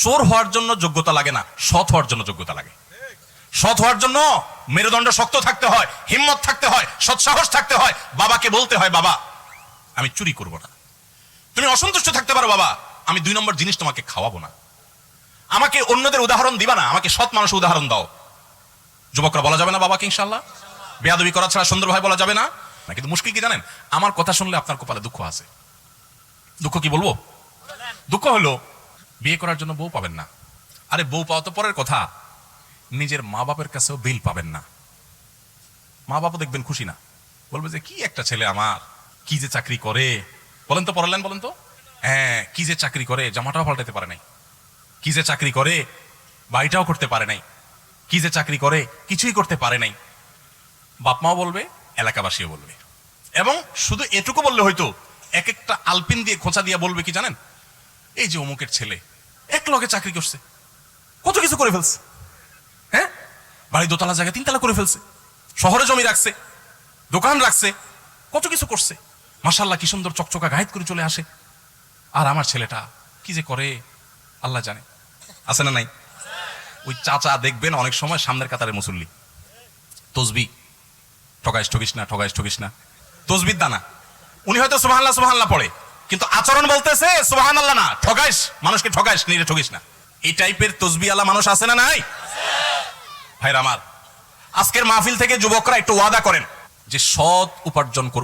চোর হওয়ার জন্য যোগ্যতা লাগে না, সৎ হওয়ার জন্য যোগ্যতা লাগে। সৎ হওয়ার জন্য মেরুদণ্ড শক্ত থাকতে হয়, হিম্মত থাকতে হয়, সৎসাহস থাকতে হয়। বাবাকে বলতে হয়, বাবা আমি চুরি করব না। তুমি অসন্তুষ্ট থাকতে পারো, বাবা আমি 2 নম্বর জিনিস তোমাকে খাওয়াবো না। আমাকে অন্যদের উদাহরণ দিবা না, আমাকে সৎ মানুষের উদাহরণ দাও। যুবকরা বলা যাবে না বাবাকে ইনশাআল্লাহ? বেয়াদবি করা ছাড়া সুন্দর ভাই বলা যাবে না। কিন্তু মুশকিল কি জানেন? আমার কথা শুনলে আপনার কপালে দুঃখ আছে। দুঃখ কি বলবো? দুঃখ হলো বিয়ে করার জন্য বউ পাবেন না। আরে বউ পাওয়া তো পরের কথা, নিজের মা বাপের কাছেও বিল পাবেন না। মা বাবা দেখবেন খুশি না, বলবে যে কি একটা ছেলে আমার, কি যে চাকরি করে। বলেন তো, পড়ালেন বলেন তো, হ্যাঁ কি যে চাকরি করে, জামাটাও পাল্টাতে পারে নাই, কি যে চাকরি করে, বাড়িটাও করতে পারে নাই, কি যে চাকরি করে, কিছুই করতে পারে নাই। বাপ মাও বলবে, এলাকাবাসীও বলবে। এবং শুধু এটুকু বললে হয়তো, এক একটা আলপিন দিয়ে খোঁচা দিয়ে বলবে কি জানেন, এই যে অমুকের ছেলে এক লগে চাকরি করছে, কত কিছু করে ফেলছে, হ্যাঁ বাড়ি 2 তলা জায়গায় 3 তলা করে ফেলছে, শহরে জমি রাখছে, দোকান রাখছে, কত কিছু করছে, মাশাআল্লাহ কি সুন্দর চকচকা গায়েত করে চলে আসে। আর আমার ছেলেটা কি যে করে আল্লাহ জানে। আছে না নাই? ওই চাচা দেখবেন অনেক সময় সামনের কাতারে মুসল্লি, তসবি, ঠগাইস ঠগিস না, ঠগাইস ঠগিস না, তসবির দানা। উনি হয়তো সুবহানাল্লাহ সুবহানাল্লাহ পড়ে, কিন্তু আচরণ বলতেছে সুবহানাল্লাহ না, ঠগাইস, মানুষকে ঠগাইস, নিজে ঠগিস না। এই টাইপের তসবি আলা মানুষ আছে না নাই? ভাইরা আমার, আজকের মাহফিল থেকে যুবকরা একটু ওয়াদা করেন যে সৎ উপার্জন করব।